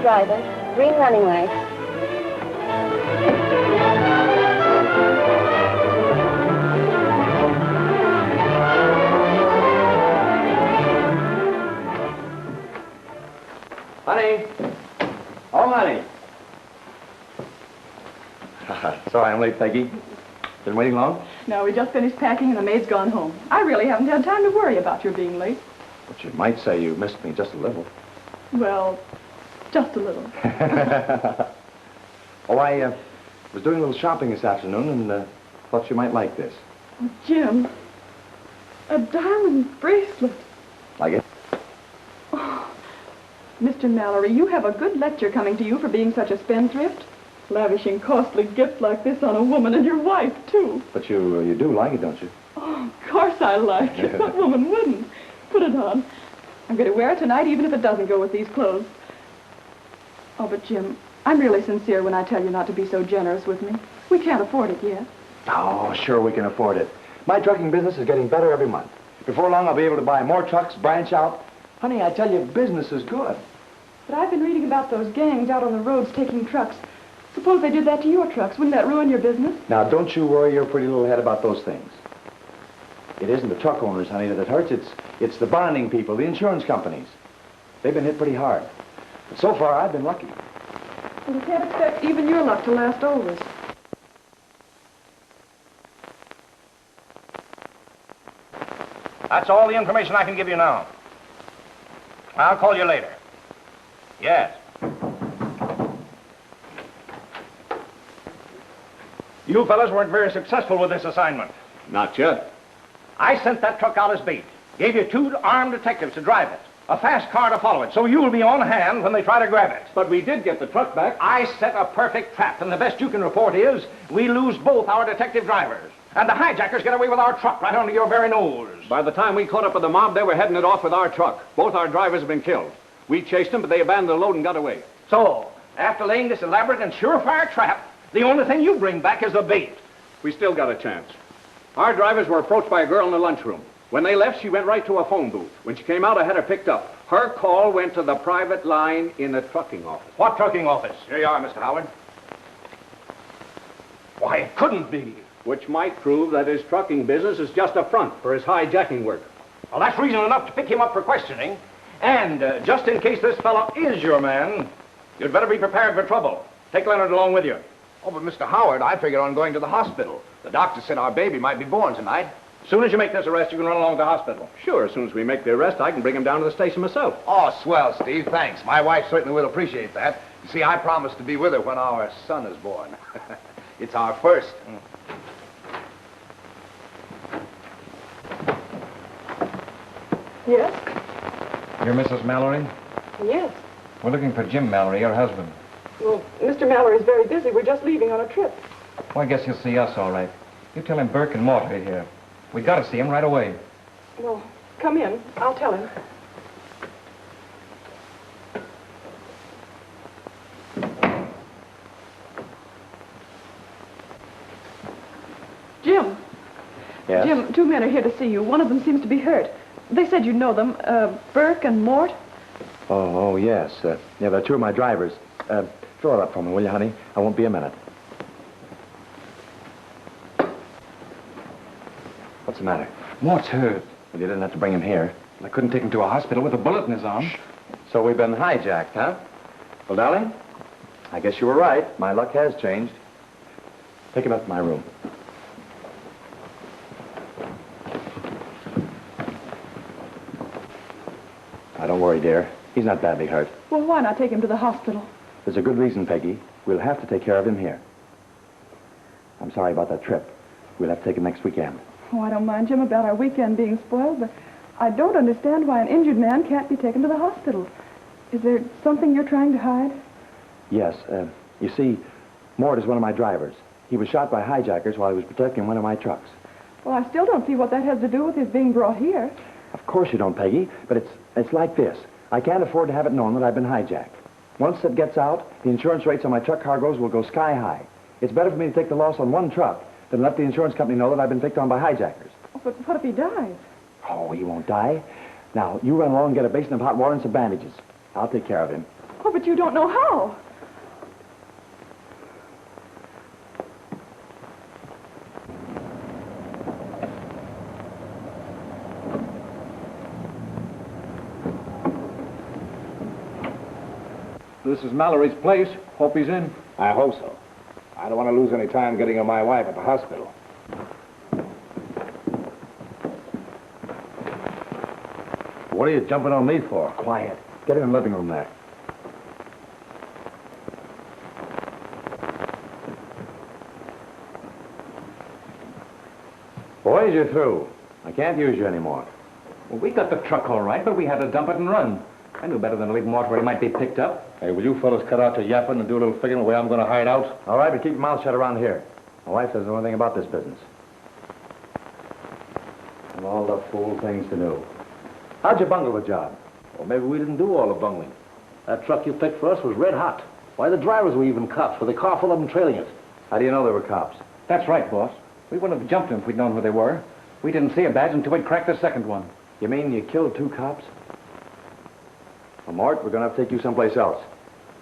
driver. Green running lights. Honey. Oh, honey. Sorry I'm late, Peggy. Been waiting long? No, we just finished packing and the maid's gone home. I really haven't had time to worry about your being late. But you might say you missed me just a little. Well, just a little. Oh, I was doing a little shopping this afternoon and thought you might like this. Oh, Jim, a diamond bracelet. Like it? Oh, Mr. Mallory, you have a good lecture coming to you for being such a spendthrift. Lavishing costly gifts like this on a woman and your wife, too. But you do like it, don't you? Oh, of course I like it. What woman wouldn't? Put it on. I'm going to wear it tonight even if it doesn't go with these clothes. Oh, but Jim, I'm really sincere when I tell you not to be so generous with me. We can't afford it yet. Oh, sure we can afford it. My trucking business is getting better every month. Before long, I'll be able to buy more trucks, branch out. Honey, I tell you, business is good. But I've been reading about those gangs out on the roads taking trucks. Suppose they did that to your trucks. Wouldn't that ruin your business? Now, don't you worry your pretty little head about those things. It isn't the truck owners, honey, that it hurts. It's the bonding people, the insurance companies. They've been hit pretty hard. But so far, I've been lucky. Well, you can't expect even your luck to last always. That's all the information I can give you now. I'll call you later. Yes. You fellas weren't very successful with this assignment. Not yet. I sent that truck out as bait. Gave you 2 armed detectives to drive it. A fast car to follow it, so you'll be on hand when they try to grab it. But we did get the truck back. I set a perfect trap, and the best you can report is we lose both our detective drivers. And the hijackers get away with our truck right under your very nose. By the time we caught up with the mob, they were heading it off with our truck. Both our drivers have been killed. We chased them, but they abandoned the load and got away. So, after laying this elaborate and surefire trap, the only thing you bring back is the bait. We still got a chance. Our drivers were approached by a girl in the lunchroom. When they left, she went right to a phone booth. When she came out, I had her picked up. Her call went to the private line in the trucking office. What trucking office? Here you are, Mr. Howard. Why, it couldn't be. Which might prove that his trucking business is just a front for his hijacking work. Well, that's reason enough to pick him up for questioning. And just in case this fellow is your man, you'd better be prepared for trouble. Take Leonard along with you. Oh, but Mr. Howard, I figured on going to the hospital. The doctor said our baby might be born tonight. As soon as you make this arrest, you can run along to the hospital. Sure, as soon as we make the arrest, I can bring him down to the station myself. Oh, swell, Steve. Thanks. My wife certainly will appreciate that. You see, I promised to be with her when our son is born. It's our first. Yes? You're Mrs. Mallory? Yes. We're looking for Jim Mallory, your husband. Well, Mr. Mallory is very busy. We're just leaving on a trip. Well, I guess he'll see us all right. You tell him Burke and Mort are here. We got to see him right away. Well, come in. I'll tell him. Jim. Yes? Jim, 2 men are here to see you. One of them seems to be hurt. They said you know them. Burke and Mort. Oh, yes. Yeah, they're 2 of my drivers. Throw it up for me, will you, honey? I won't be a minute. What's the matter? Mort's hurt. Well, you didn't have to bring him here. I couldn't take him to a hospital with a bullet in his arm. So we've been hijacked, huh? Well, darling, I guess you were right. My luck has changed. Take him up to my room. Now, don't worry, dear. He's not badly hurt. Well, why not take him to the hospital? There's a good reason, Peggy. We'll have to take care of him here. I'm sorry about that trip. We'll have to take him next weekend. Oh, I don't mind, Jim, about our weekend being spoiled, but I don't understand why an injured man can't be taken to the hospital. Is there something you're trying to hide? Yes. You see, Mort is one of my drivers. He was shot by hijackers while he was protecting one of my trucks. Well, I still don't see what that has to do with his being brought here. Of course you don't, Peggy, but it's like this. I can't afford to have it known that I've been hijacked. Once it gets out, the insurance rates on my truck cargoes will go sky high. It's better for me to take the loss on one truck than let the insurance company know that I've been picked on by hijackers. Oh, but what if he dies? Oh, he won't die. Now, you run along and get a basin of hot water and some bandages. I'll take care of him. Oh, but you don't know how. This is Mallory's place. Hope he's in. I hope so. I don't want to lose any time getting her my wife at the hospital. What are you jumping on me for? Quiet. Get in the living room there. Boys, you're through. I can't use you anymore. Well, we got the truck all right, but we had to dump it and run. I knew better than to leave Mort where he might be picked up. Hey, will you fellas cut out your yapping and do a little figuring the way I'm going to hide out? All right, but keep your mouth shut around here. My wife doesn't know anything about this business. And all the fool things to do. How'd you bungle the job? Well, maybe we didn't do all the bungling. That truck you picked for us was red hot. Why, the drivers were even cops with a car full of them trailing it. How do you know they were cops? That's right, boss. We wouldn't have jumped them if we'd known who they were. We didn't see a badge until we'd cracked the second one. You mean you killed 2 cops? Well, Mort, we're going to have to take you someplace else.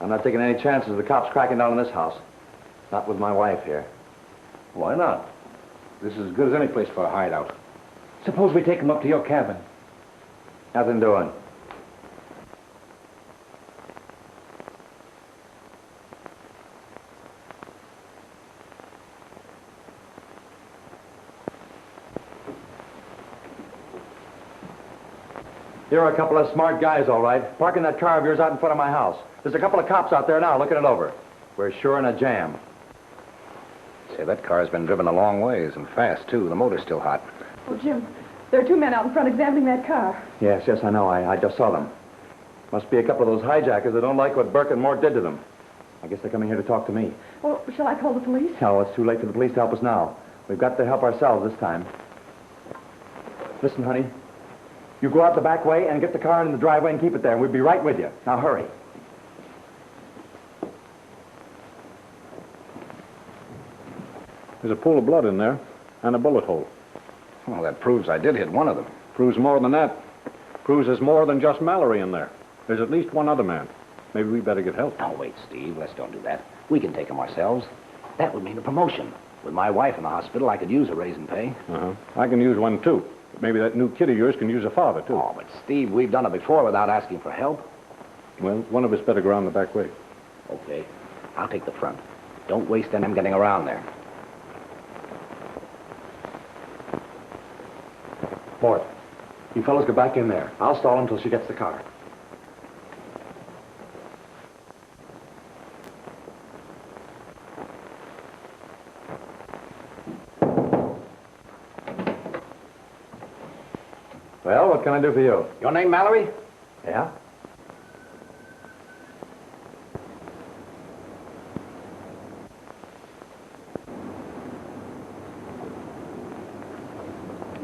I'm not taking any chances of the cops cracking down on this house. Not with my wife here. Why not? This is as good as any place for a hideout. Suppose we take him up to your cabin. Nothing doing. You're a couple of smart guys, all right. Parking that car of yours out in front of my house. There's a couple of cops out there now looking it over. We're sure in a jam. Say, that car's been driven a long ways, and fast, too. The motor's still hot. Oh, Jim, there are 2 men out in front examining that car. Yes, I know. I just saw them. Must be a couple of those hijackers that don't like what Burke and Mort did to them. I guess they're coming here to talk to me. Well, shall I call the police? No, it's too late for the police to help us now. We've got to help ourselves this time. Listen, honey. You go out the back way and get the car in the driveway and keep it there, and we'll be right with you. Now, hurry. There's a pool of blood in there and a bullet hole. Well, that proves I did hit one of them. Proves more than that. Proves there's more than just Mallory in there. There's at least one other man. Maybe we better get help. Now, wait, Steve. Let's don't do that. We can take him ourselves. That would mean a promotion. With my wife in the hospital, I could use a raise in pay. I can use one, too. Maybe that new kid of yours can use a father, too. Oh, but Steve, we've done it before without asking for help. Well, one of us better go around the back way. Okay. I'll take the front. Don't waste any time getting around there. Mort, you fellas go back in there. I'll stall until she gets the car. Well, what can I do for you? Your name, Mallory? Yeah?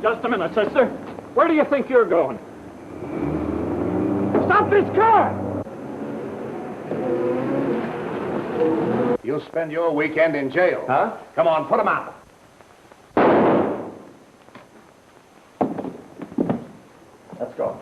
Just a minute, sister. Where do you think you're going? Stop this car! You'll spend your weekend in jail. Huh? Come on, put him out. Let's go.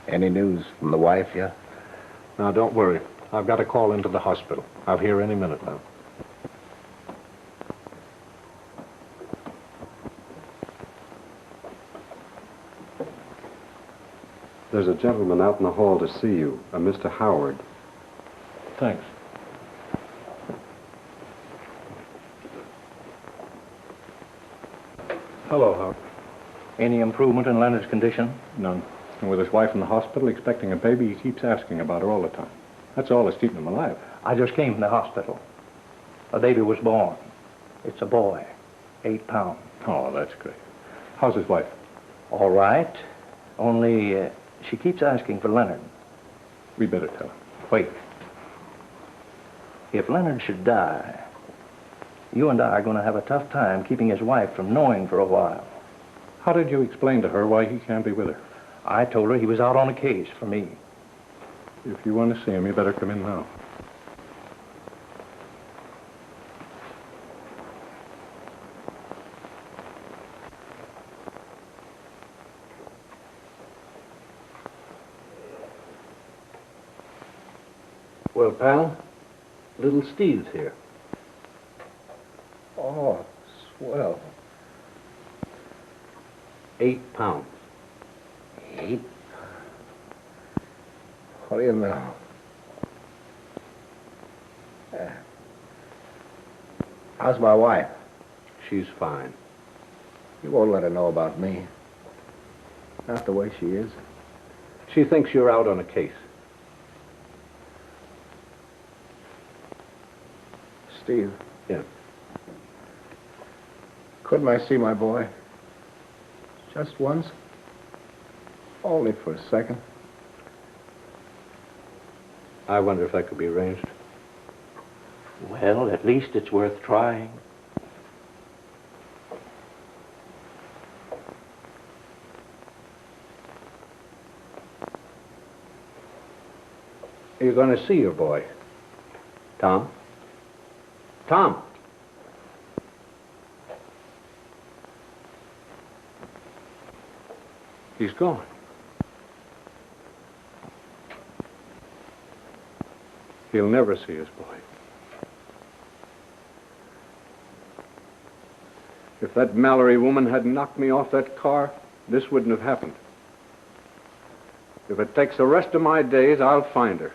Any news from the wife yet? Now, don't worry. I've got a call into the hospital. I'll be here any minute now. There's a gentleman out in the hall to see you, a Mr. Howard. Thanks. Hello, Howard. Any improvement in Leonard's condition? None. And with his wife in the hospital expecting a baby, he keeps asking about her all the time. That's all that's keeping him alive. I just came from the hospital. A baby was born. It's a boy, 8 pounds. Oh, that's great. How's his wife? All right. Only she keeps asking for Leonard. We better tell her. Wait. If Leonard should die, you and I are going to have a tough time keeping his wife from knowing for a while. How did you explain to her why he can't be with her? I told her he was out on a case for me. If you want to see him, you better come in now. Well, pal, little Steve's here. Oh, swell. 8 pounds. 8? What do you know? How's my wife? She's fine. You won't let her know about me. Not the way she is. She thinks you're out on a case. Steve. Yeah. Couldn't I see my boy? Just once? Only for a second. I wonder if that could be arranged. Well, at least it's worth trying. You're going to see your boy. Tom? Tom! He's gone. He'll never see his boy. If that Mallory woman hadn't knocked me off that car, this wouldn't have happened. If it takes the rest of my days, I'll find her.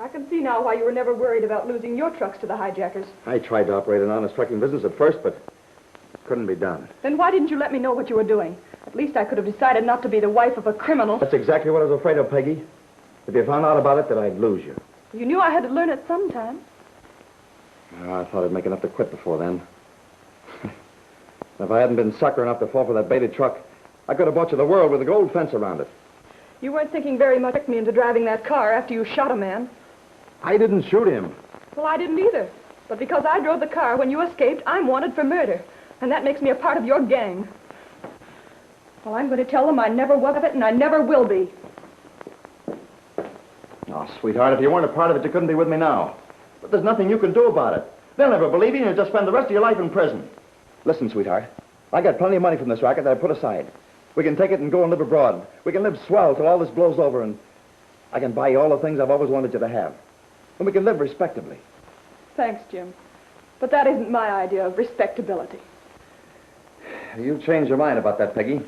I can see now why you were never worried about losing your trucks to the hijackers. I tried to operate an honest trucking business at first, but it couldn't be done. Then why didn't you let me know what you were doing? At least I could have decided not to be the wife of a criminal. That's exactly what I was afraid of, Peggy. If you found out about it, that I'd lose you. You knew I had to learn it sometime. Oh, I thought I'd make enough to quit before then. If I hadn't been sucker enough to fall for that baited truck, I could have bought you the world with a gold fence around it. You weren't thinking very much of me into driving that car after you shot a man. I didn't shoot him. Well, I didn't either. But because I drove the car when you escaped, I'm wanted for murder. And that makes me a part of your gang. Well, I'm going to tell them I never was of it and I never will be. Oh, sweetheart, if you weren't a part of it, you couldn't be with me now. But there's nothing you can do about it. They'll never believe you and you'll just spend the rest of your life in prison. Listen, sweetheart, I got plenty of money from this racket that I put aside. We can take it and go and live abroad. We can live swell till all this blows over and I can buy you all the things I've always wanted you to have. And we can live respectably. Thanks, Jim. But that isn't my idea of respectability. You've changed your mind about that, Peggy.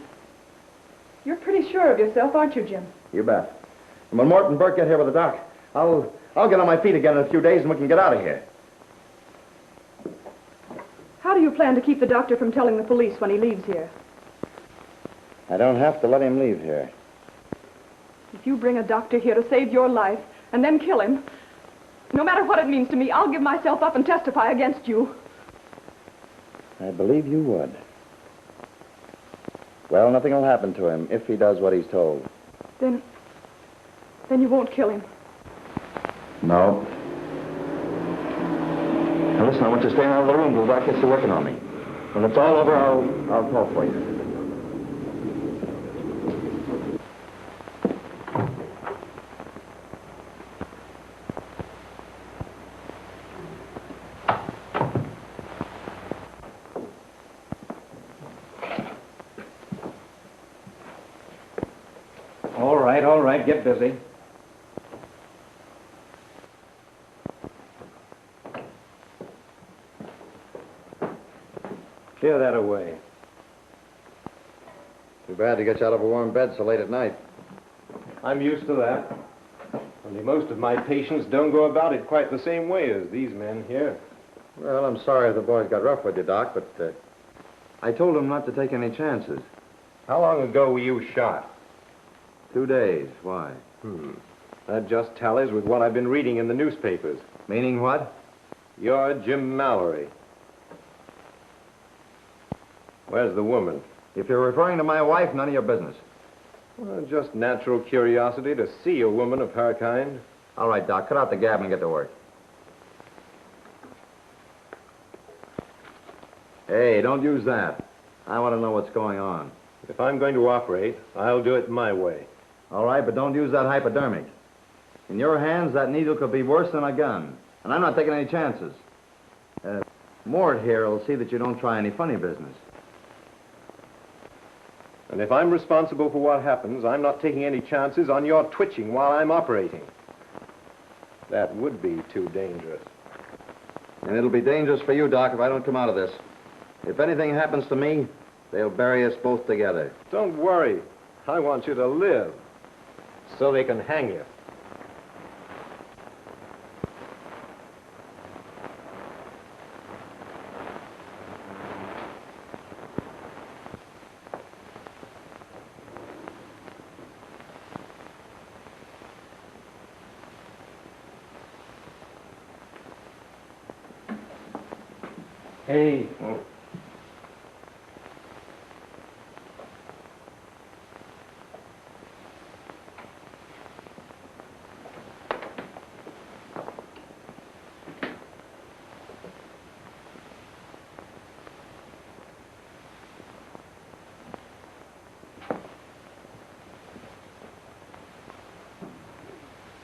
You're pretty sure of yourself, aren't you, Jim? You bet. And when Mort and Burke get here with the doc, I'll get on my feet again in a few days and we can get out of here. How do you plan to keep the doctor from telling the police when he leaves here? I don't have to let him leave here. If you bring a doctor here to save your life and then kill him, no matter what it means to me, I'll give myself up and testify against you. I believe you would. Well, nothing will happen to him if he does what he's told. Then you won't kill him. No. Now listen, I want you to stay out of the room till the doc gets to working on me. When it's all over, I'll call for you. All right, get busy. Clear that away. Too bad to get you out of a warm bed so late at night. I'm used to that. Only most of my patients don't go about it quite the same way as these men here. Well, I'm sorry the boys got rough with you, Doc, but I told them not to take any chances. How long ago were you shot? 2 days. Why? That just tallies with what I've been reading in the newspapers. Meaning what? You're Jim Mallory. Where's the woman? If you're referring to my wife, none of your business. Well, just natural curiosity to see a woman of her kind. All right, Doc, cut out the gab and get to work. Hey, don't use that. I want to know what's going on. If I'm going to operate, I'll do it my way. All right, but don't use that hypodermic. In your hands, that needle could be worse than a gun. And I'm not taking any chances. Mort here will see that you don't try any funny business. And if I'm responsible for what happens, I'm not taking any chances on your twitching while I'm operating. That would be too dangerous. And it'll be dangerous for you, Doc, if I don't come out of this. If anything happens to me, they'll bury us both together. Don't worry. I want you to live so they can hang you. Hey.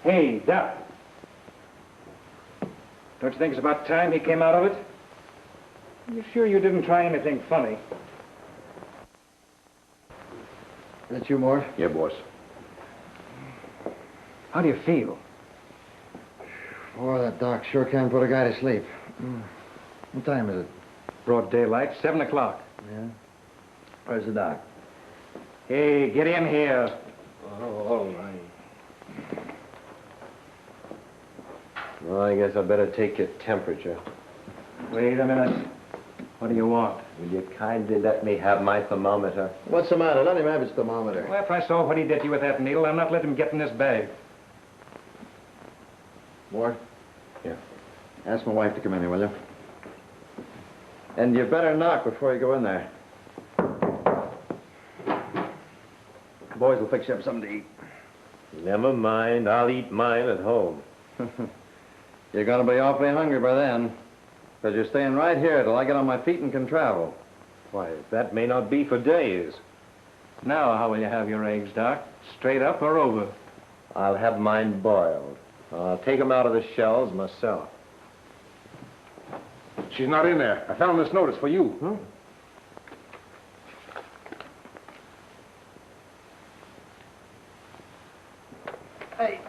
Hey, Doc. Don't you think it's about time he came out of it? You sure you didn't try anything funny? That you, Mort? Yeah, boss. How do you feel? Boy, that doc sure can put a guy to sleep. What time is it? Broad daylight, 7 o'clock. Yeah? Where's the doc? Hey, get in here. Oh, all right. Well, I guess I'd better take your temperature. Wait a minute. What do you want? Will you kindly let me have my thermometer? What's the matter? Let him have his thermometer. Well, after I saw what he did to you with that needle, I'm not letting him get in this bag. Mort? Yeah. Ask my wife to come in here, will you? And you better knock before you go in there. The boys will fix you up something to eat. Never mind. I'll eat mine at home. You're going to be awfully hungry by then. Because you're staying right here till I get on my feet and can travel. Why, that may not be for days. Now, how will you have your eggs, Doc? Straight up or over? I'll have mine boiled. I'll take them out of the shells myself. She's not in there. I found this notice for you. Hmm? Hey,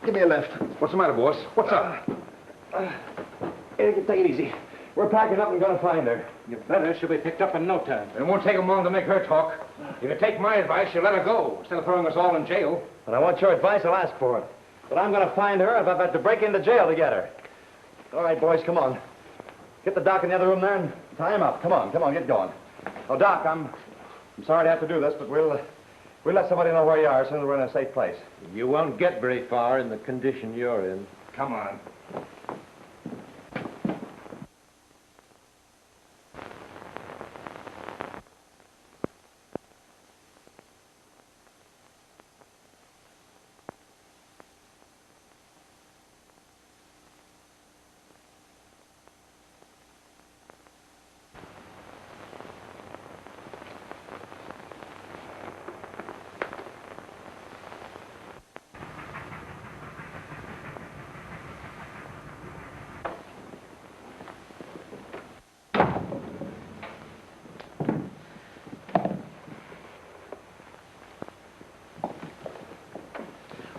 give me a lift. What's the matter, boss? What's up? Take it easy. We're packing up and going to find her. You better. She'll be picked up in no time. It won't take 'em long to make her talk. If you take my advice, you'll let her go, instead of throwing us all in jail. But I want your advice, I'll ask for it. But I'm going to find her if I've had to break into jail to get her. All right, boys, come on. Get the doc in the other room there and tie him up. Come on, get going. Oh, Doc, I'm sorry to have to do this, but we'll let somebody know where you are as soon as we're in a safe place. You won't get very far in the condition you're in. Come on.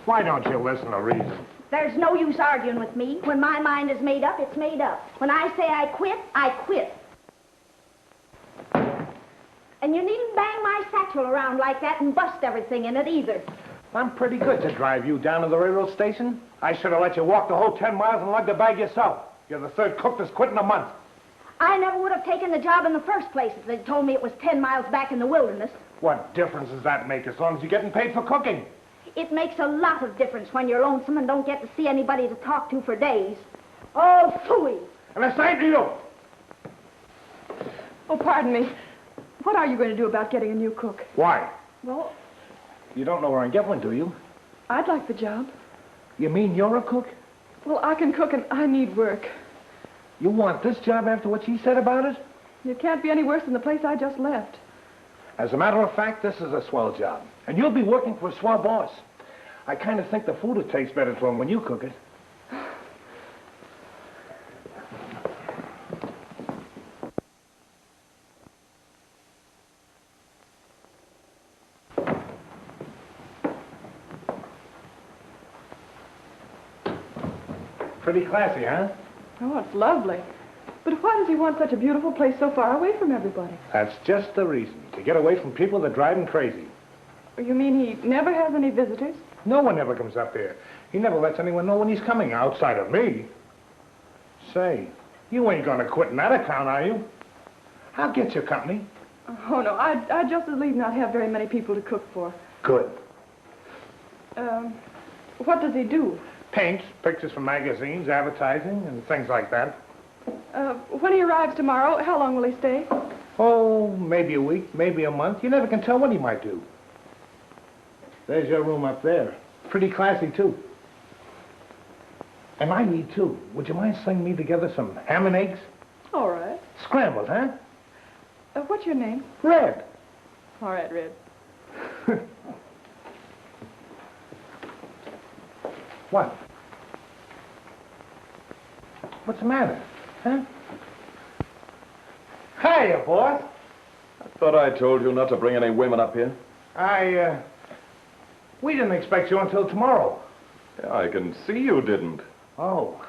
Why don't you listen to reason? There's no use arguing with me. When my mind is made up, it's made up. When I say I quit, I quit. And you needn't bang my satchel around like that and bust everything in it either. I'm pretty good to drive you down to the railroad station. I should have let you walk the whole 10 miles and lug the bag yourself. You're the third cook that's quit in a month. I never would have taken the job in the first place if they'd told me it was 10 miles back in the wilderness. What difference does that make as long as you're getting paid for cooking? It makes a lot of difference when you're lonesome and don't get to see anybody to talk to for days. Oh, phooey. And the same to you. Oh, pardon me. What are you going to do about getting a new cook? Why? Well, You don't know where I can get one, do you? I'd like the job. You mean you're a cook? Well, I can cook and I need work. You want this job after what she said about it? It can't be any worse than the place I just left. As a matter of fact, this is a swell job. And you'll be working for a swell boss. I kind of think the food will taste better to him when you cook it. Pretty classy, huh? Oh, it's lovely. But why does he want such a beautiful place so far away from everybody? That's just the reason. To get away from people that drive him crazy. You mean he never has any visitors? No one ever comes up there. He never lets anyone know when he's coming, outside of me. Say, you ain't gonna quit in that account, are you? I'll get your company. Oh, no, I'd just as lief not have very many people to cook for. Good. What does he do? Paints, pictures from magazines, advertising, and things like that. When he arrives tomorrow, how long will he stay? Oh, maybe a week, maybe a month. You never can tell what he might do. There's your room up there. Pretty classy, too. And I need, too. Would you mind slinging me together some ham and eggs? All right. Scrambled, huh? What's your name? Red. All right, Red. What? What's the matter? Huh? Hiya, boss. I thought I told you not to bring any women up here. We didn't expect you until tomorrow. Yeah, I can see you didn't. Oh,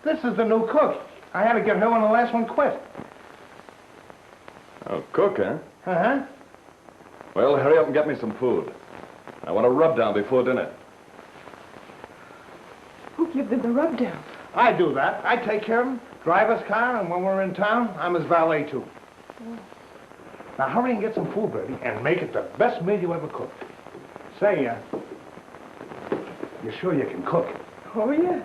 this is the new cook. I had to get her when the last one quit. Oh, cook, huh? Uh-huh. Well, hurry up and get me some food. I want a rub down before dinner. Who gives him the rub down? I do that. I take care of him, drive his car, and when we're in town, I'm his valet, too. Oh. Now, hurry and get some food ready, and make it the best meal you ever cooked. Say, you sure you can cook? Oh, yeah.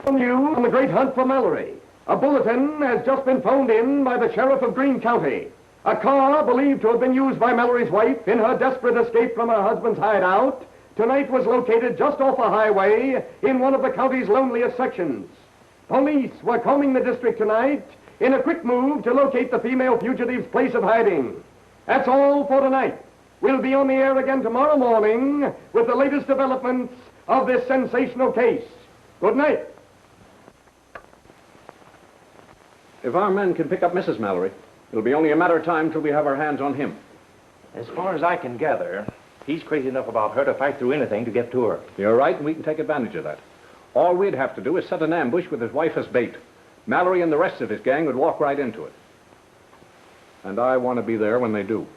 On the great hunt for Mallory. A bulletin has just been phoned in by the sheriff of Greene County. A car believed to have been used by Mallory's wife in her desperate escape from her husband's hideout tonight was located just off a highway in one of the county's loneliest sections. Police were combing the district tonight in a quick move to locate the female fugitive's place of hiding. That's all for tonight. We'll be on the air again tomorrow morning with the latest developments of this sensational case. Good night. If our men can pick up Mrs. Mallory, it'll be only a matter of time till we have our hands on him. As far as I can gather, he's crazy enough about her to fight through anything to get to her. You're right, and we can take advantage of that. All we'd have to do is set an ambush with his wife as bait. Mallory and the rest of his gang would walk right into it. And I want to be there when they do.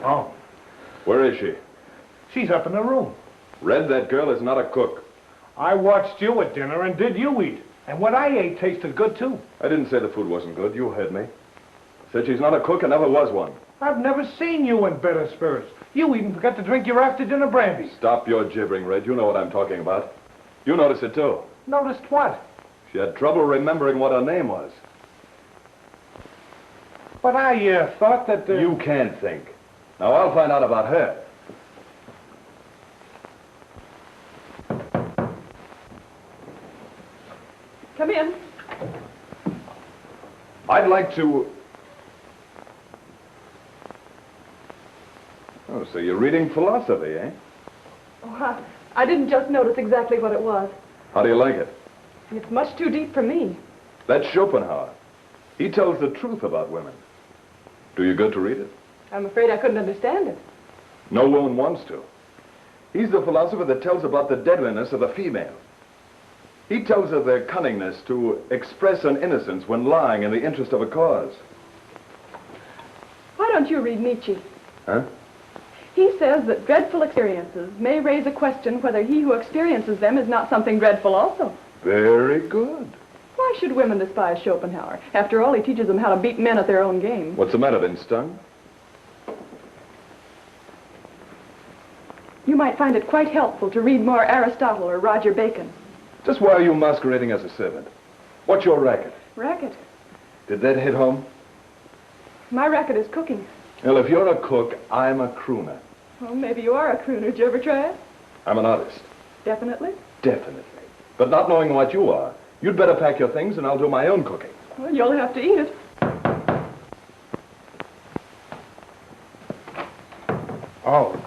Oh. Where is she? She's up in the room. Red, that girl is not a cook. I watched you at dinner, and did you eat? And what I ate tasted good, too. I didn't say the food wasn't good. You heard me. Said she's not a cook and never was one. I've never seen you in better spirits. You even forgot to drink your after-dinner brandy. Stop your gibbering, Red. You know what I'm talking about. You noticed it, too. Noticed what? She had trouble remembering what her name was. But I thought that... You can't think. Now, I'll find out about her. Come in. I'd like to... Oh, so you're reading philosophy, eh? Oh, I didn't just notice exactly what it was. How do you like it? It's much too deep for me. That's Schopenhauer. He tells the truth about women. Do you good to read it? I'm afraid I couldn't understand it. No woman wants to. He's the philosopher that tells about the deadliness of the female. He tells of their cunningness to express an innocence when lying in the interest of a cause. Why don't you read Nietzsche? Huh? He says that dreadful experiences may raise a question whether he who experiences them is not something dreadful also. Very good. Why should women despise Schopenhauer? After all, he teaches them how to beat men at their own game. What's the matter, been stung? You might find it quite helpful to read more Aristotle or Roger Bacon. Just why are you masquerading as a servant? What's your racket? Racket? Did that hit home? My racket is cooking. Well, if you're a cook, I'm a crooner. Well, maybe you are a crooner. Did you ever try it? I'm an artist. Definitely? Definitely. But not knowing what you are, you'd better pack your things and I'll do my own cooking. Well, you'll have to eat it. Oh,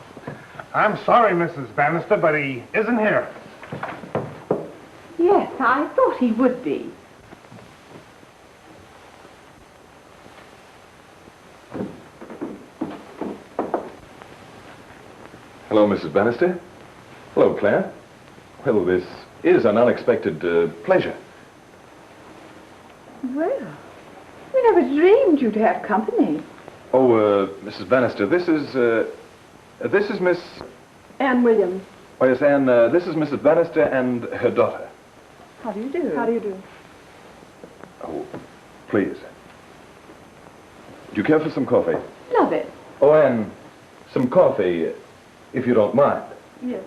I'm sorry, Mrs. Bannister, but he isn't here. Yes, I thought he would be. Hello, Mrs. Bannister. Hello, Claire. Well, this is an unexpected pleasure. Well, we never dreamed you'd have company. Oh, Mrs. Bannister, this is Miss... Anne Williams. Oh, yes, Anne, this is Mrs. Bannister and her daughter. How do you do? How do you do? Oh, please. Do you care for some coffee? Love it. Oh, Anne, some coffee, if you don't mind. Yes.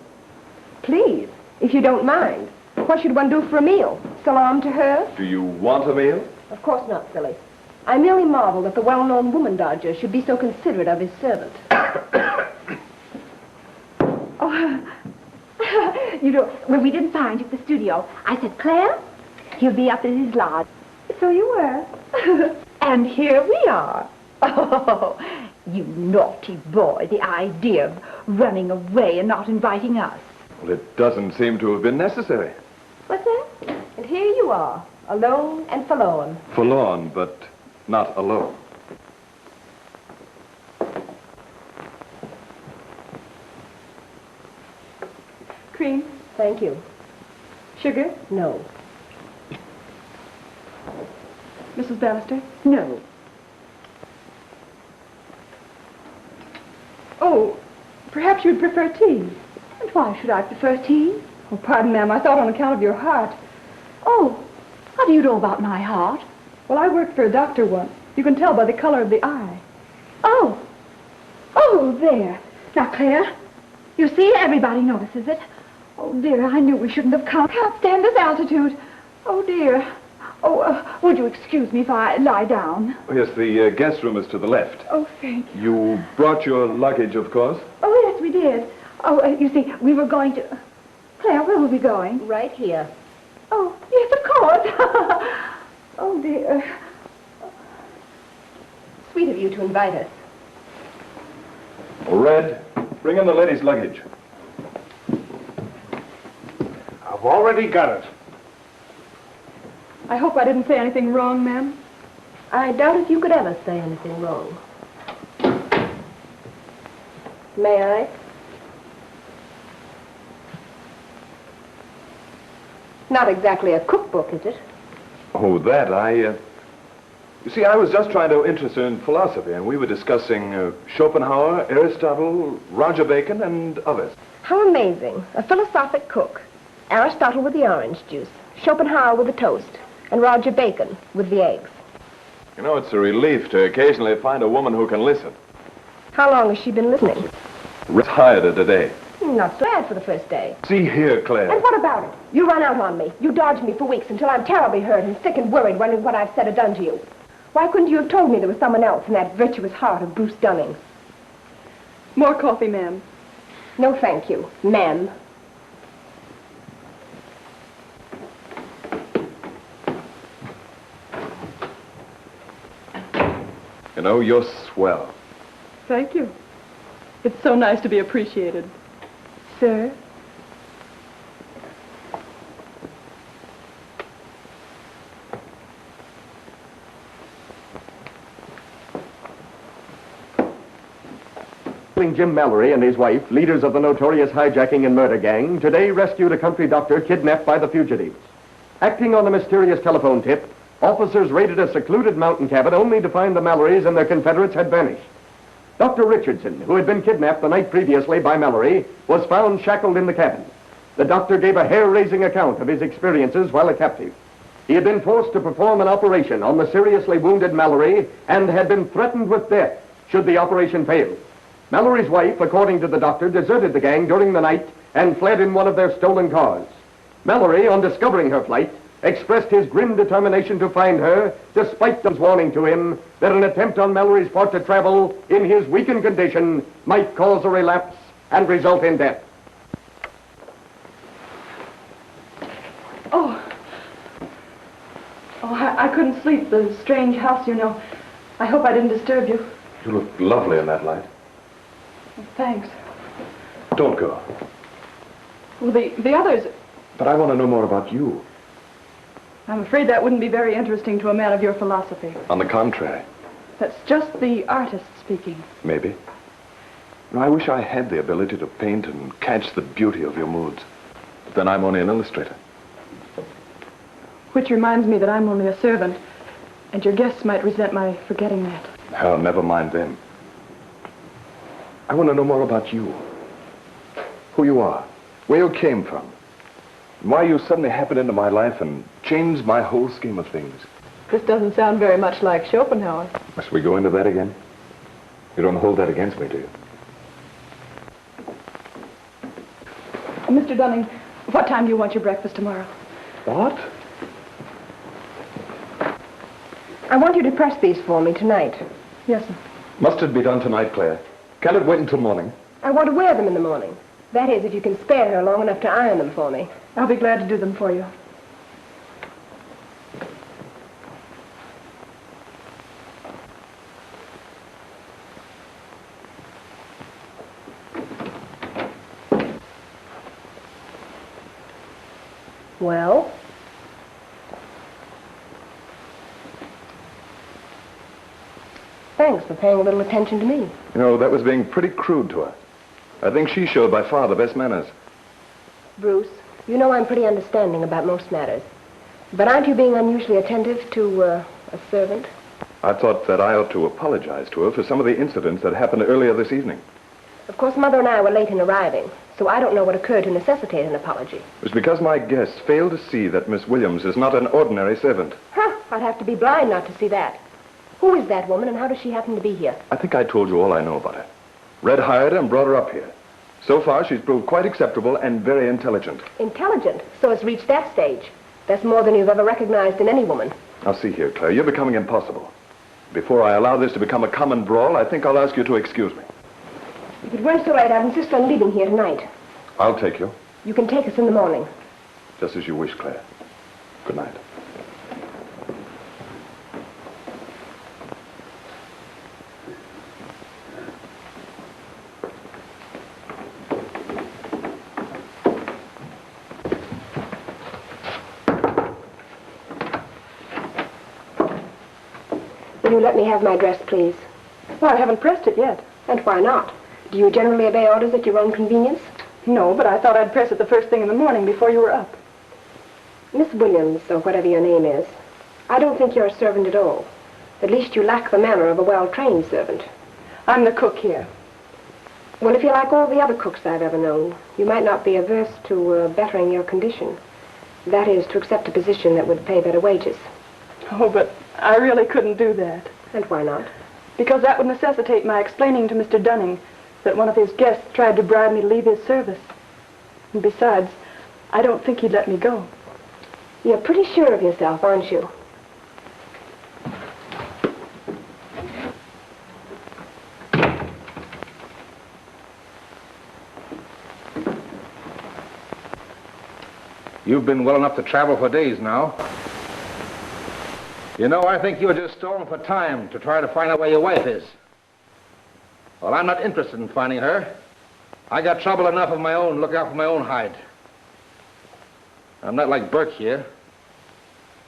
Please, if you don't mind. What should one do for a meal? Salaam to her? Do you want a meal? Of course not, silly. I merely marvel that the well-known woman dodger should be so considerate of his servant. You know, when we didn't find you at the studio, I said, Claire, he'll be up at his lodge. So you were. And here we are. Oh, you naughty boy, the idea of running away and not inviting us. Well, it doesn't seem to have been necessary. What's that? And here you are, alone and forlorn. Forlorn, but not alone. Cream? Thank you. Sugar? No. Mrs. Bannister? No. Oh, perhaps you'd prefer tea. And why should I prefer tea? Oh, pardon, ma'am. I thought on account of your heart. Oh, how do you know about my heart? Well, I worked for a doctor once. You can tell by the color of the eye. Oh. Oh, there. Now, Claire, you see, everybody notices it. Oh, dear, I knew we shouldn't have come. Can't stand this altitude. Oh, dear. Oh, would you excuse me if I lie down? Oh, yes, the guest room is to the left. Oh, thank you. You brought your luggage, of course? Oh, yes, we did. Oh, you see, we were going to... Claire, where were we going? Right here. Oh, yes, of course. Oh, dear. Sweet of you to invite us. Red, bring in the lady's luggage. I've already got it. I hope I didn't say anything wrong, ma'am. I doubt if you could ever say anything wrong. May I? Not exactly a cookbook, is it? Oh, that, You see, I was just trying to interest her in philosophy, and we were discussing Schopenhauer, Aristotle, Roger Bacon, and others. How amazing. A philosophic cook. Aristotle with the orange juice, Schopenhauer with the toast, and Roger Bacon with the eggs. You know, it's a relief to occasionally find a woman who can listen. How long has she been listening? Retired her today. Not so bad for the first day. See here, Claire. And what about it? You run out on me. You dodge me for weeks until I'm terribly hurt and sick and worried wondering what I've said or done to you. Why couldn't you have told me there was someone else in that virtuous heart of Bruce Dunning? More coffee, ma'am. No, thank you, ma'am. You know, you're swell. Thank you. It's so nice to be appreciated. Sir? Sterling Jim Mallory and his wife, leaders of the notorious hijacking and murder gang, today rescued a country doctor kidnapped by the fugitives. Acting on the mysterious telephone tip, officers raided a secluded mountain cabin only to find the Mallorys and their Confederates had vanished. Dr. Richardson, who had been kidnapped the night previously by Mallory, was found shackled in the cabin. The doctor gave a hair-raising account of his experiences while a captive. He had been forced to perform an operation on the seriously wounded Mallory and had been threatened with death should the operation fail. Mallory's wife, according to the doctor, deserted the gang during the night and fled in one of their stolen cars. Mallory, on discovering her flight, expressed his grim determination to find her, despite those warning to him that an attempt on Mallory's part to travel in his weakened condition might cause a relapse and result in death. I couldn't sleep. The strange house, you know. I hope I didn't disturb you. You look lovely in that light. Thanks. Don't go. Well, the others... But I want to know more about you. I'm afraid that wouldn't be very interesting to a man of your philosophy. On the contrary. That's just the artist speaking. Maybe. No, I wish I had the ability to paint and catch the beauty of your moods. But then I'm only an illustrator. Which reminds me that I'm only a servant, and your guests might resent my forgetting that. Hell, never mind them. I want to know more about you. Who you are, where you came from, and why you suddenly happened into my life and changed my whole scheme of things. This doesn't sound very much like Schopenhauer. Must we go into that again? You don't hold that against me, do you? Mr. Dunning, what time do you want your breakfast tomorrow? What? I want you to press these for me tonight. Yes, sir. Must it be done tonight, Claire? Can it wait until morning? I want to wear them in the morning. That is, if you can spare her long enough to iron them for me. I'll be glad to do them for you. Well? Thanks for paying a little attention to me. You know, that was being pretty crude to her. I think she showed by far the best manners. Bruce, you know I'm pretty understanding about most matters. But aren't you being unusually attentive to a servant? I thought that I ought to apologize to her for some of the incidents that happened earlier this evening. Of course, Mother and I were late in arriving, so I don't know what occurred to necessitate an apology. It was because my guests failed to see that Miss Williams is not an ordinary servant. Huh, I'd have to be blind not to see that. Who is that woman, and how does she happen to be here? I think I told you all I know about her. Red hired her and brought her up here. So far, she's proved quite acceptable and very intelligent. Intelligent? So it's reached that stage. That's more than you've ever recognized in any woman. Now, see here, Claire, you're becoming impossible. Before I allow this to become a common brawl, I think I'll ask you to excuse me. If it weren't so late, I'd insist on leaving here tonight. I'll take you. You can take us in the morning. Just as you wish, Claire. Good night. Will you let me have my dress, please? Well, I haven't pressed it yet. And why not? Do you generally obey orders at your own convenience? No, but I thought I'd press it the first thing in the morning before you were up. Miss Williams, or whatever your name is, I don't think you're a servant at all. At least you lack the manner of a well-trained servant. I'm the cook here. Well, if you're like all the other cooks I've ever known, you might not be averse to bettering your condition. That is, to accept a position that would pay better wages. Oh, but I really couldn't do that. And why not? Because that would necessitate my explaining to Mr. Dunning that one of his guests tried to bribe me to leave his service. And besides, I don't think he'd let me go. You're pretty sure of yourself, aren't you? You've been well enough to travel for days now. You know, I think you're just stalling for time to try to find out where your wife is. Well, I'm not interested in finding her. I got trouble enough of my own, looking out for my own hide. I'm not like Burke here.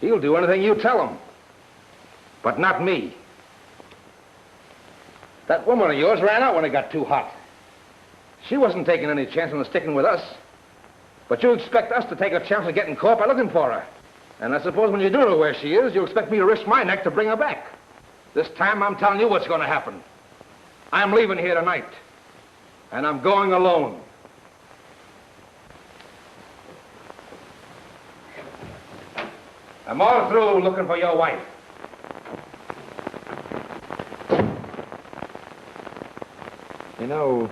He'll do anything you tell him. But not me. That woman of yours ran out when it got too hot. She wasn't taking any chance on sticking with us. But you expect us to take a chance of getting caught by looking for her. And I suppose when you do know where she is, you expect me to risk my neck to bring her back. This time, I'm telling you what's going to happen. I'm leaving here tonight. And I'm going alone. I'm all through looking for your wife. You know,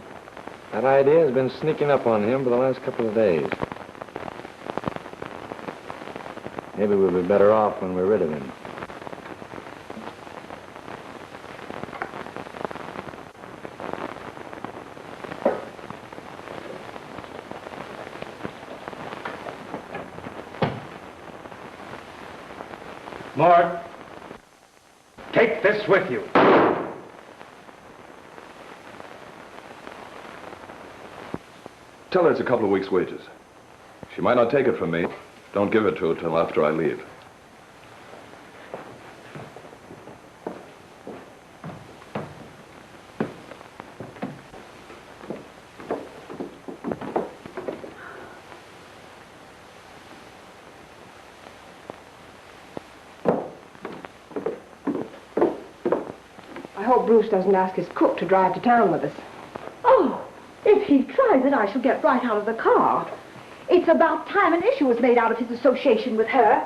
that idea has been sneaking up on him for the last couple of days. Maybe we'll be better off when we're rid of him. Mort, take this with you. Tell her it's a couple of weeks' wages. She might not take it from me. Don't give it to her till after I leave. I hope Bruce doesn't ask his cook to drive to town with us. Oh, if he tries it, I shall get right out of the car. It's about time an issue was made out of his association with her.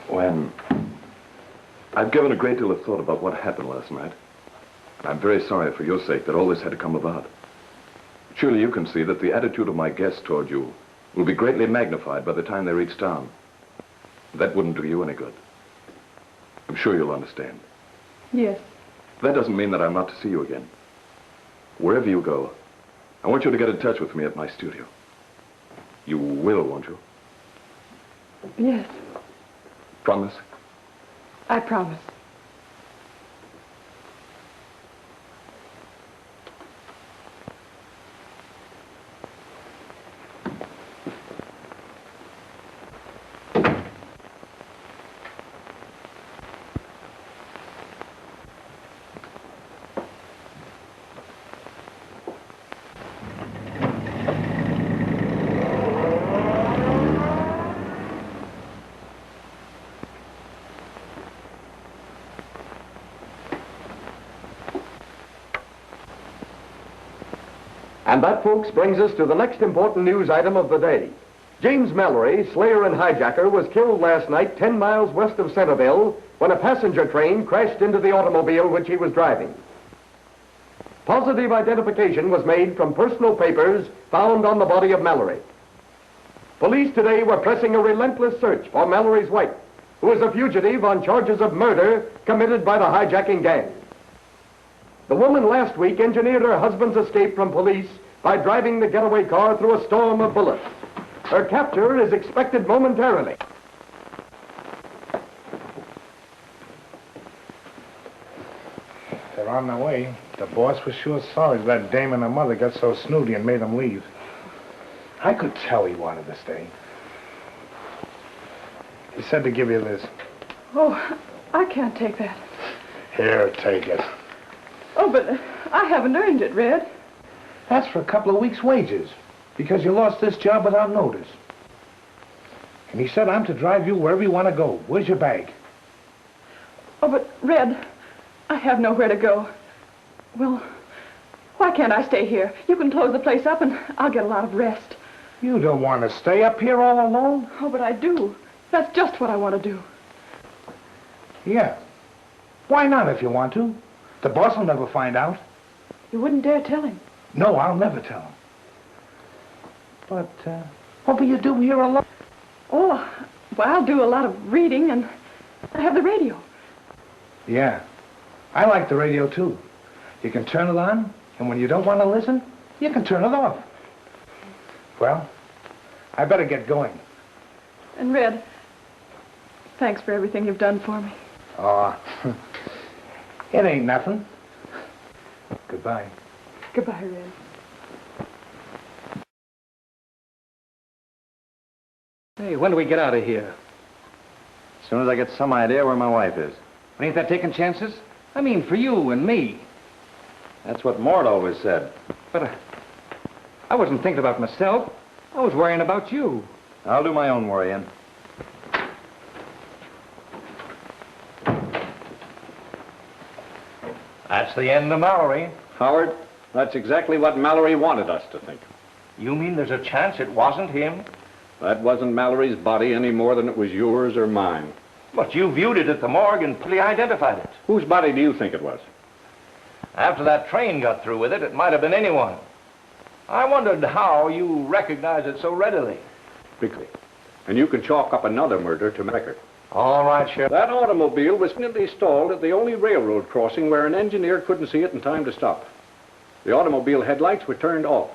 When I've given a great deal of thought about what happened last night. I'm very sorry for your sake that all this had to come about. Surely you can see that the attitude of my guests toward you will be greatly magnified by the time they reach town. That wouldn't do you any good. I'm sure you'll understand. Yes. That doesn't mean that I'm not to see you again. Wherever you go, I want you to get in touch with me at my studio. You will, won't you? Yes, Promise? I promise. And that, folks, brings us to the next important news item of the day. James Mallory, slayer and hijacker, was killed last night 10 miles west of Centerville when a passenger train crashed into the automobile which he was driving. Positive identification was made from personal papers found on the body of Mallory. Police today were pressing a relentless search for Mallory's wife, who is a fugitive on charges of murder committed by the hijacking gang. The woman last week engineered her husband's escape from police by driving the getaway car through a storm of bullets. Her capture is expected momentarily. They're on their way. The boss was sure sorry that dame and her mother got so snooty and made them leave. I could tell he wanted to stay. He said to give you this. Oh, I can't take that. Here, take it. Oh, but I haven't earned it, Red. That's for a couple of weeks' wages, because you lost this job without notice. And he said I'm to drive you wherever you want to go. Where's your bag? Oh, but Red, I have nowhere to go. Well, why can't I stay here? You can close the place up and I'll get a lot of rest. You don't want to stay up here all alone? Oh, but I do. That's just what I want to do. Yeah. Why not if you want to? The boss will never find out. You wouldn't dare tell him. No, I'll never tell him. But, what will you do here alone? Oh, well, I'll do a lot of reading and I have the radio. Yeah. I like the radio, too. You can turn it on, and when you don't want to listen, you can turn it off. Well, I better get going. And Red, thanks for everything you've done for me. Aw, it ain't nothing. Goodbye. Goodbye, Red. Hey, when do we get out of here? As soon as I get some idea where my wife is. But ain't that taking chances? I mean, for you and me. That's what Mort always said. But I wasn't thinking about myself. I was worrying about you. I'll do my own worrying. That's the end of Mallory. Howard, that's exactly what Mallory wanted us to think. You mean there's a chance it wasn't him? That wasn't Mallory's body any more than it was yours or mine. But you viewed it at the morgue and fully identified it. Whose body do you think it was? After that train got through with it, it might have been anyone. I wondered how you recognized it so readily. Quickly. And you can chalk up another murder to my record. All right, Sheriff. That automobile was neatly stalled at the only railroad crossing where an engineer couldn't see it in time to stop. The automobile headlights were turned off.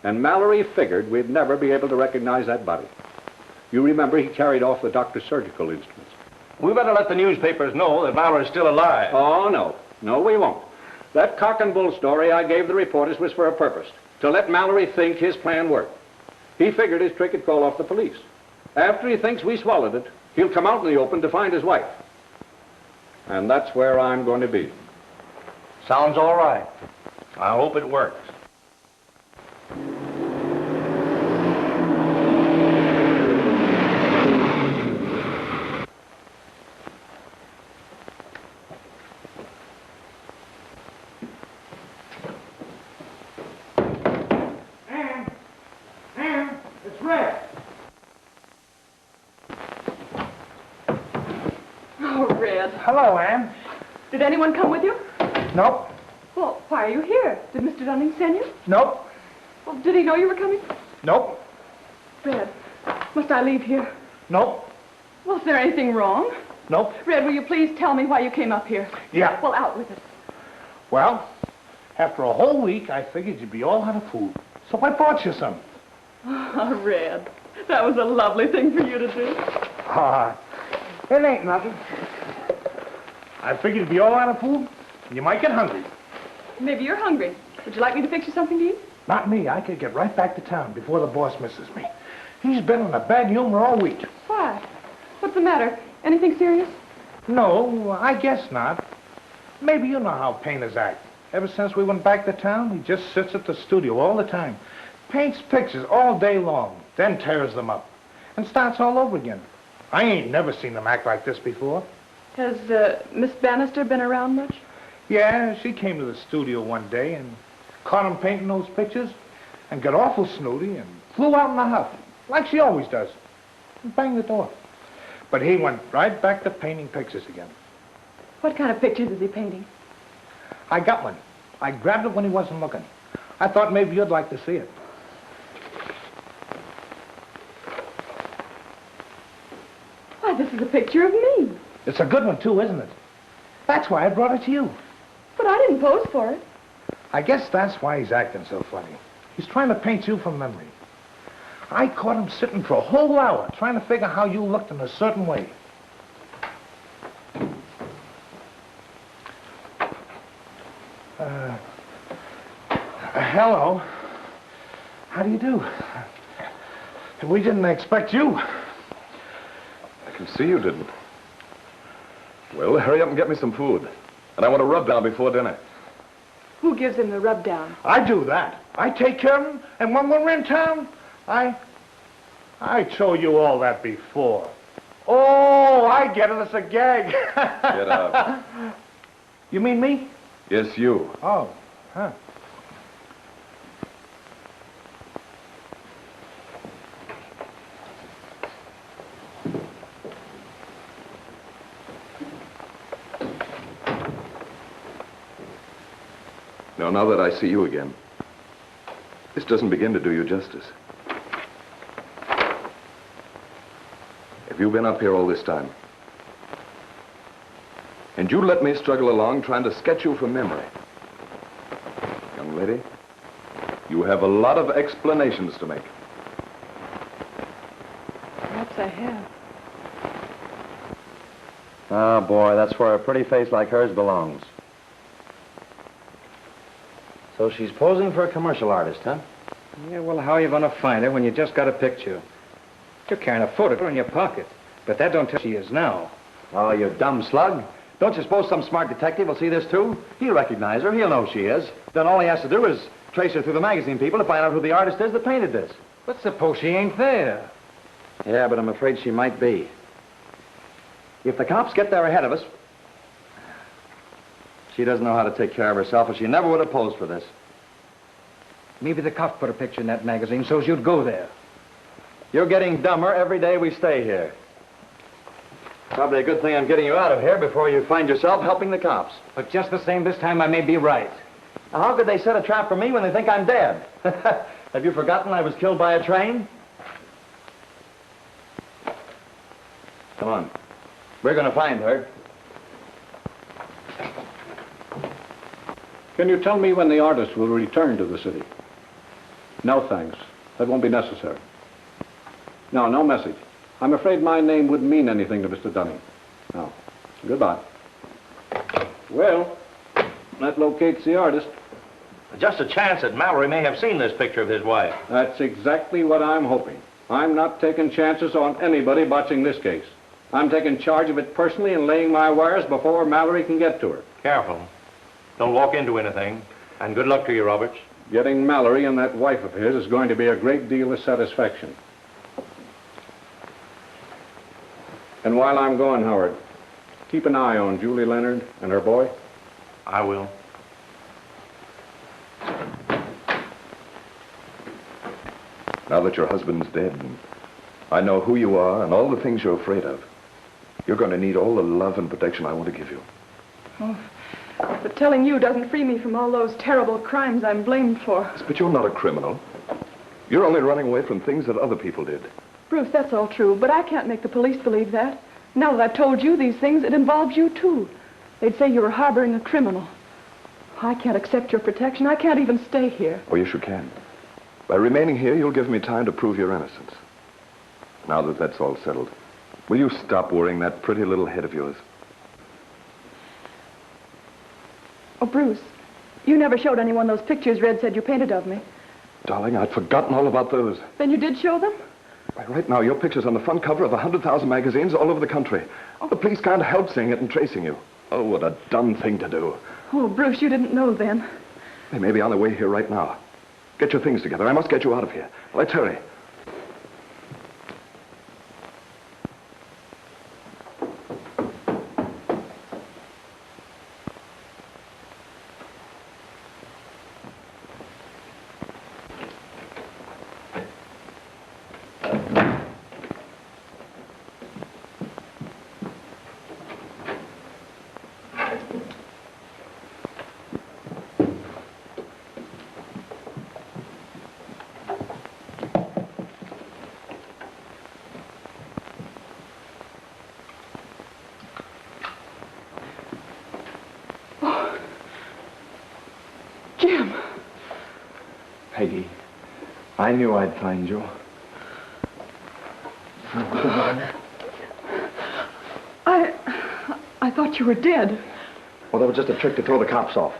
And Mallory figured we'd never be able to recognize that body. You remember he carried off the doctor's surgical instruments. We better let the newspapers know that Mallory's still alive. Oh, no. No, we won't. That cock and bull story I gave the reporters was for a purpose. To let Mallory think his plan worked. He figured his trick would call off the police. After he thinks we swallowed it, he'll come out in the open to find his wife. And that's where I'm going to be. Sounds all right. I hope it works. Ann, it's Red. Oh, Red. Hello, Ann. Did anyone come with you? Nope. Well, why are you here? Did Mr. Dunning send you? Nope. Well, did he know you were coming? Nope. Red, must I leave here? Nope. Well, is there anything wrong? Nope. Red, will you please tell me why you came up here? Yeah. Well, out with it. Well, after a whole week, I figured you'd be all out of food. So I brought you some. Oh, Red, that was a lovely thing for you to do. It ain't nothing. I figured you'd be all out of food, and you might get hungry. Maybe you're hungry. Would you like me to fix you something to eat? Not me. I could get right back to town before the boss misses me. He's been in a bad humor all week. Why? What's the matter? Anything serious? No, I guess not. Maybe you know how painters act. Ever since we went back to town, he just sits at the studio all the time. Paints pictures all day long, then tears them up. And starts all over again. I ain't never seen him act like this before. Has Miss Bannister been around much? Yeah, she came to the studio one day and caught him painting those pictures and got awful snooty and flew out in a huff, like she always does, and banged the door. But he went right back to painting pictures again. What kind of pictures is he painting? I got one. I grabbed it when he wasn't looking. I thought maybe you'd like to see it. Why, this is a picture of me. It's a good one, too, isn't it? That's why I brought it to you. But I didn't pose for it. I guess that's why he's acting so funny. He's trying to paint you from memory. I caught him sitting for a whole hour trying to figure how you looked in a certain way. Hello. How do you do? We didn't expect you. I can see you didn't. Well, hurry up and get me some food. And I want a rub down before dinner. Who gives him the rub down? I do that. I take care of him, and when we're in town, I told you all that before. Oh, I get it. It's a gag. Get out. You mean me? Yes, you. Oh, huh. Now that I see you again, this doesn't begin to do you justice. Have you been up here all this time? And you let me struggle along trying to sketch you from memory. Young lady, you have a lot of explanations to make. Perhaps I have. Oh, boy, that's where a pretty face like hers belongs. So she's posing for a commercial artist, huh? Yeah, well, how are you going to find her when you just got a picture? You're carrying a photo in your pocket. But that don't tell she is now. Oh, you dumb slug. Don't you suppose some smart detective will see this, too? He'll recognize her. He'll know who she is. Then all he has to do is trace her through the magazine people to find out who the artist is that painted this. But suppose she ain't there. Yeah, but I'm afraid she might be. If the cops get there ahead of us, she doesn't know how to take care of herself, or she never would have posed for this. Maybe the cops put a picture in that magazine so you'd go there. You're getting dumber every day we stay here. Probably a good thing I'm getting you out of here before you find yourself helping the cops. But just the same, this time I may be right. Now, how could they set a trap for me when they think I'm dead? Have you forgotten I was killed by a train? Come on. We're going to find her. Can you tell me when the artist will return to the city? No, thanks. That won't be necessary. No, no message. I'm afraid my name wouldn't mean anything to Mr. Dunning. No. Goodbye. Well, that locates the artist. Just a chance that Mallory may have seen this picture of his wife. That's exactly what I'm hoping. I'm not taking chances on anybody botching this case. I'm taking charge of it personally and laying my wires before Mallory can get to her. Careful. Don't walk into anything. And good luck to you, Roberts. Getting Mallory and that wife of his is going to be a great deal of satisfaction. And while I'm gone, Howard, keep an eye on Julie Leonard and her boy. I will. Now that your husband's dead, and I know who you are and all the things you're afraid of, you're going to need all the love and protection I want to give you. Oh, but telling you doesn't free me from all those terrible crimes I'm blamed for. But you're not a criminal. You're only running away from things that other people did. Bruce, that's all true, but I can't make the police believe that. Now that I've told you these things, it involves you, too. They'd say you were harboring a criminal. I can't accept your protection. I can't even stay here. Oh, yes, you can. By remaining here, you'll give me time to prove your innocence. Now that that's all settled, will you stop worrying that pretty little head of yours? Oh, Bruce, you never showed anyone those pictures Red said you painted of me. Darling, I'd forgotten all about those. Then you did show them? Why, right now, your picture's on the front cover of 100,000 magazines all over the country. The police can't help seeing it and tracing you. Oh, what a dumb thing to do. Oh, Bruce, you didn't know then. They may be on their way here right now. Get your things together. I must get you out of here. Let's hurry. Jim. Peggy, I knew I'd find you. I thought you were dead. Well, that was just a trick to throw the cops off.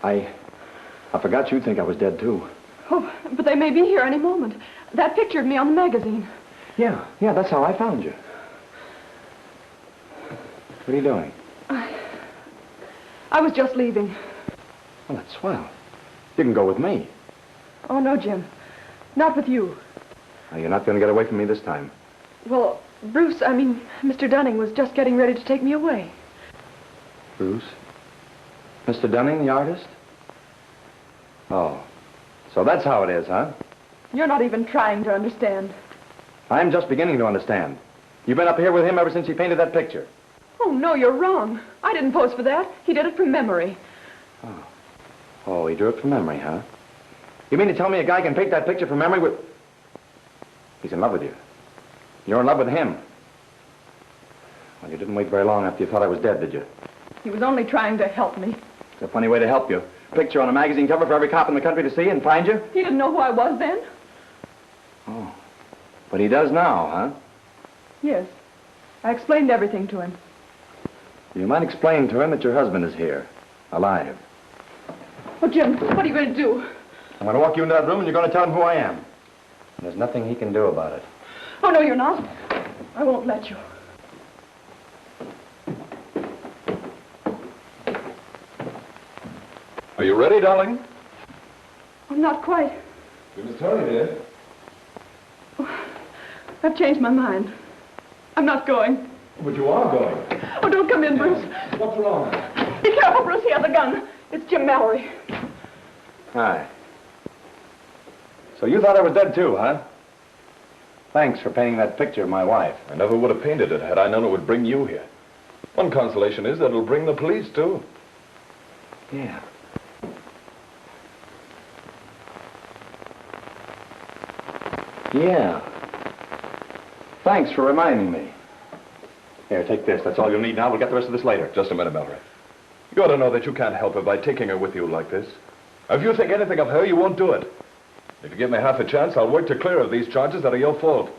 I forgot you'd think I was dead, too. Oh, but they may be here any moment. That picture of me on the magazine. Yeah, that's how I found you. What are you doing? I was just leaving. Well, that's swell. You can go with me. Oh, no, Jim. Not with you. Now, you're not going to get away from me this time. Well, Bruce, I mean, Mr. Dunning was just getting ready to take me away. Bruce? Mr. Dunning, the artist? Oh, so that's how it is, huh? You're not even trying to understand. I'm just beginning to understand. You've been up here with him ever since he painted that picture. Oh, no, you're wrong. I didn't pose for that. He did it from memory. Oh, he drew it from memory, huh? You mean to tell me a guy can paint that picture from memory with... He's in love with you. You're in love with him. Well, you didn't wait very long after you thought I was dead, did you? He was only trying to help me. It's a funny way to help you. Picture on a magazine cover for every cop in the country to see and find you? He didn't know who I was then? Oh. But he does now, huh? Yes. I explained everything to him. You might explain to him that your husband is here, alive. Oh, Jim, what are you going to do? I'm going to walk you into that room and you're going to tell him who I am. And there's nothing he can do about it. Oh, no, you're not. I won't let you. Are you ready, darling? Oh, not quite. You must hurry, dear. Oh, I've changed my mind. I'm not going. But you are going. Oh, don't come in, Bruce. What's wrong? Be careful, Bruce. He has a gun. It's Jim Mallory. Hi. So you thought I was dead too, huh? Thanks for painting that picture of my wife. I never would have painted it had I known it would bring you here. One consolation is that it'll bring the police, too. Yeah. Yeah. Thanks for reminding me. Here, take this. That's all you'll need now. We'll get the rest of this later. Just a minute, Mallory. You ought to know that you can't help her by taking her with you like this. If you think anything of her, you won't do it. If you give me half a chance, I'll work to clear of these charges that are your fault.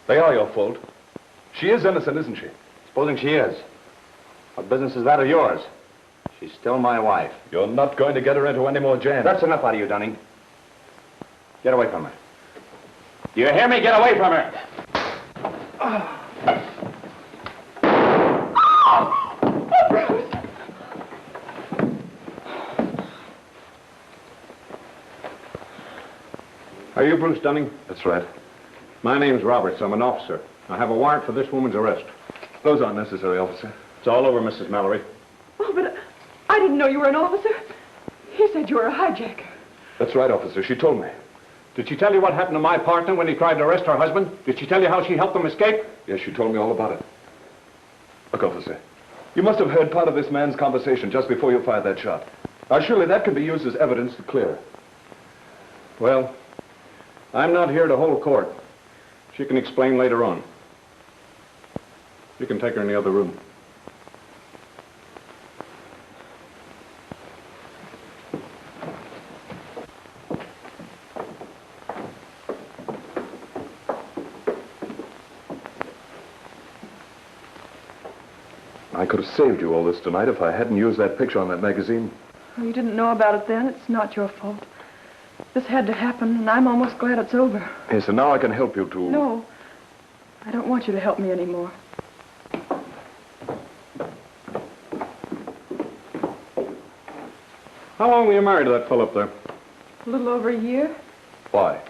They are your fault. She is innocent, isn't she? Supposing she is. What business is that of yours? She's still my wife. You're not going to get her into any more jams. That's enough out of you, Dunning. Get away from her. Do you hear me? Get away from her! Are you Bruce Dunning? That's right. My name's Roberts. I'm an officer. I have a warrant for this woman's arrest. Those aren't necessary, officer. It's all over, Mrs. Mallory. Oh, but I didn't know you were an officer. He said you were a hijacker. That's right, officer. She told me. Did she tell you what happened to my partner when he tried to arrest her husband? Did she tell you how she helped him escape? Yes, she told me all about it. Look, officer, you must have heard part of this man's conversation just before you fired that shot. Now, surely that could be used as evidence to clear her. Well, I'm not here to hold court. She can explain later on. You can take her in the other room. I could have saved you all this tonight if I hadn't used that picture on that magazine. Well, you didn't know about it then. It's not your fault. This had to happen, and I'm almost glad it's over. Yes, and now I can help you to... No, I don't want you to help me anymore. How long were you married to that fellow up there? A little over a year. Why?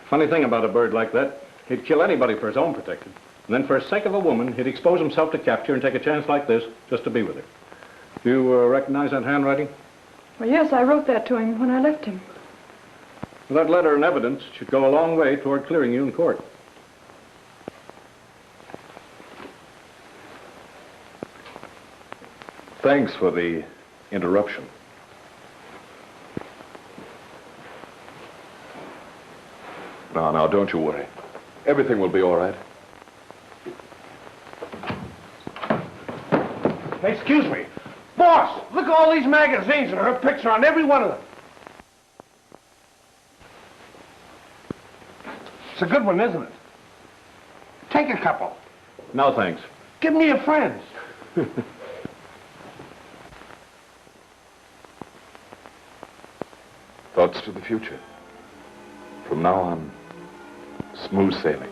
Funny thing about a bird like that, he'd kill anybody for his own protection. And then for the sake of a woman, he'd expose himself to capture and take a chance like this just to be with her. Do you recognize that handwriting? Well, yes, I wrote that to him when I left him. Well, that letter and evidence should go a long way toward clearing you in court. Thanks for the interruption. Now, don't you worry. Everything will be all right. Hey, excuse me. Boss, look at all these magazines and her picture on every one of them. It's a good one, isn't it? Take a couple. No, thanks. Give me your friends. Thoughts to the future. From now on, smooth sailing.